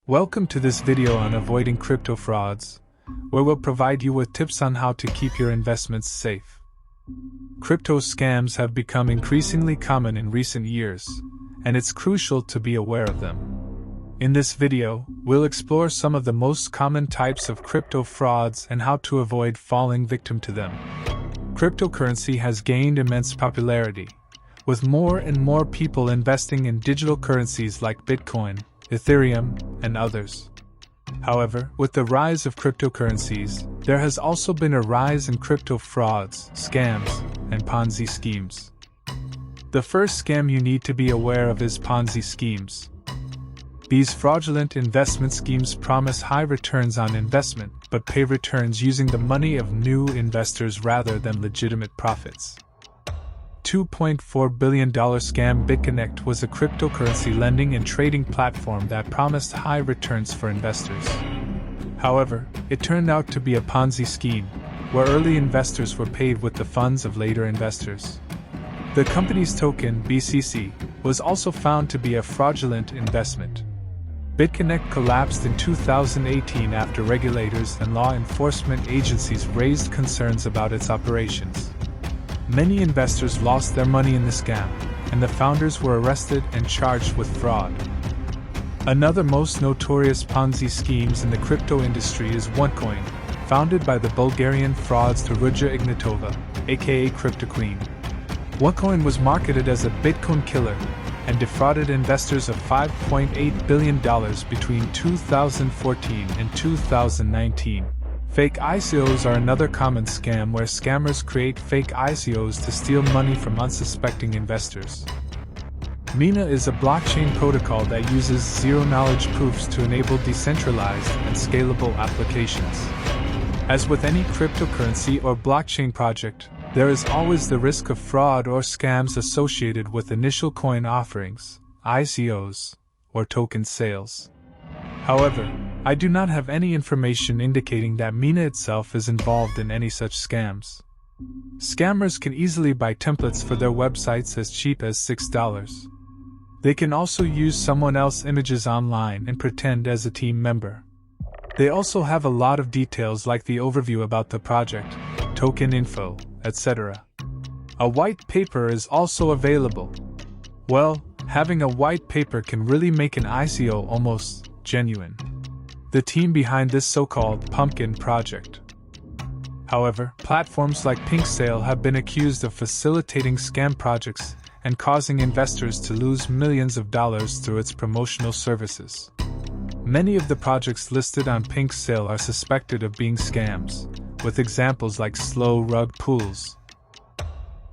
Welcome to this video on avoiding crypto frauds, where we'll provide you with tips on how to keep your investments safe. Crypto scams have become increasingly common in recent years, and it's crucial to be aware of them. In this video, we'll explore some of the most common types of crypto frauds and how to avoid falling victim to them. Cryptocurrency has gained immense popularity, with more and more people investing in digital currencies like Bitcoin, Ethereum, and others. However, with the rise of cryptocurrencies, there has also been a rise in crypto frauds, scams, and Ponzi schemes. The first scam you need to be aware of is Ponzi schemes. These fraudulent investment schemes promise high returns on investment, but pay returns using the money of new investors rather than legitimate profits. $2.4 billion scam. BitConnect was a cryptocurrency lending and trading platform that promised high returns for investors. However, it turned out to be a Ponzi scheme, where early investors were paid with the funds of later investors. The company's token, BCC, was also found to be a fraudulent investment. BitConnect collapsed in 2018 after regulators and law enforcement agencies raised concerns about its operations. Many investors lost their money in the scam, and the founders were arrested and charged with fraud. Another most notorious Ponzi schemes in the crypto industry is OneCoin, founded by the Bulgarian fraudster Ruja Ignatova, aka Crypto Queen. OneCoin was marketed as a Bitcoin killer and defrauded investors of $5.8 billion between 2014 and 2019. Fake ICOs are another common scam where scammers create fake ICOs to steal money from unsuspecting investors. Mina is a blockchain protocol that uses zero-knowledge proofs to enable decentralized and scalable applications. As with any cryptocurrency or blockchain project, there is always the risk of fraud or scams associated with initial coin offerings, ICOs, or token sales. However, I do not have any information indicating that Mina itself is involved in any such scams. Scammers can easily buy templates for their websites as cheap as $6. They can also use someone else's images online and pretend as a team member. They also have a lot of details like the overview about the project, token info, etc. A white paper is also available. Well, having a white paper can really make an ICO almost genuine. The team behind this so-called pumpkin project. However, platforms like PinkSale have been accused of facilitating scam projects and causing investors to lose millions of dollars through its promotional services. Many of the projects listed on PinkSale are suspected of being scams, with examples like Slow Rug Pools,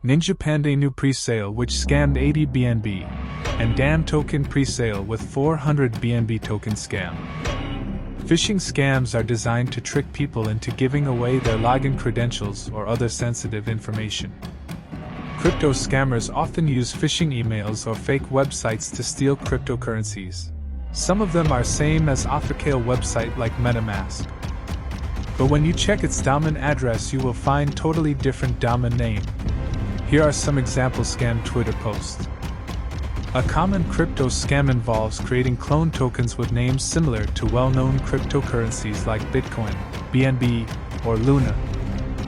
Ninja Panda New Presale, which scammed 80 BNB, and Damn Token Presale with 400 BNB token scam. Phishing scams are designed to trick people into giving away their login credentials or other sensitive information. Crypto scammers often use phishing emails or fake websites to steal cryptocurrencies. Some of them are same as official website like MetaMask. But when you check its domain address, you will find totally different domain name. Here are some example scam Twitter posts. A common crypto scam involves creating clone tokens with names similar to well-known cryptocurrencies like Bitcoin, BNB, or Luna.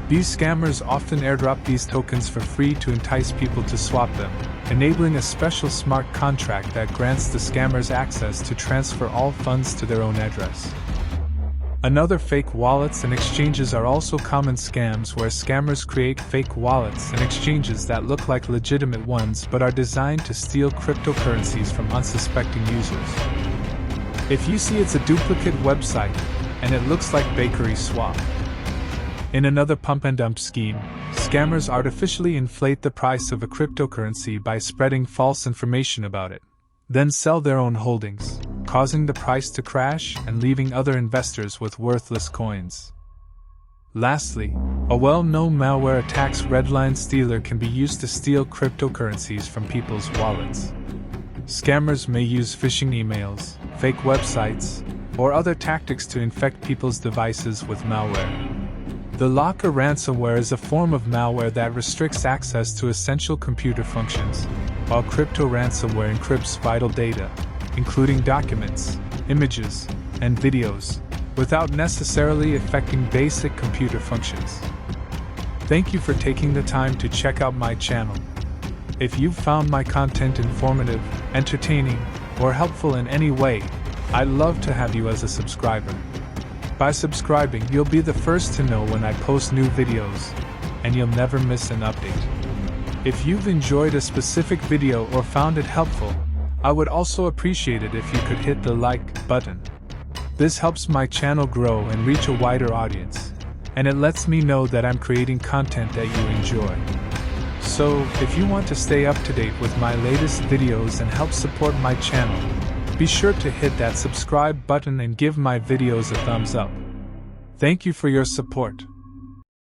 These scammers often airdrop these tokens for free to entice people to swap them, enabling a special smart contract that grants the scammers access to transfer all funds to their own address. Another fake wallets and exchanges are also common scams where scammers create fake wallets and exchanges that look like legitimate ones but are designed to steal cryptocurrencies from unsuspecting users. If you see it's a duplicate website, and it looks like Bakery Swap. In another pump and dump scheme, scammers artificially inflate the price of a cryptocurrency by spreading false information about it, then sell their own holdings, causing the price to crash and leaving other investors with worthless coins. Lastly, a well-known malware attack's Redline Stealer can be used to steal cryptocurrencies from people's wallets. Scammers may use phishing emails, fake websites, or other tactics to infect people's devices with malware. The Locker ransomware is a form of malware that restricts access to essential computer functions, while crypto ransomware encrypts vital data, including documents, images, and videos, without necessarily affecting basic computer functions. Thank you for taking the time to check out my channel. If you've found my content informative, entertaining, or helpful in any way, I'd love to have you as a subscriber. By subscribing, you'll be the first to know when I post new videos, and you'll never miss an update. If you've enjoyed a specific video or found it helpful, I would also appreciate it if you could hit the like button. This helps my channel grow and reach a wider audience, and it lets me know that I'm creating content that you enjoy. So, if you want to stay up to date with my latest videos and help support my channel, be sure to hit that subscribe button and give my videos a thumbs up. Thank you for your support.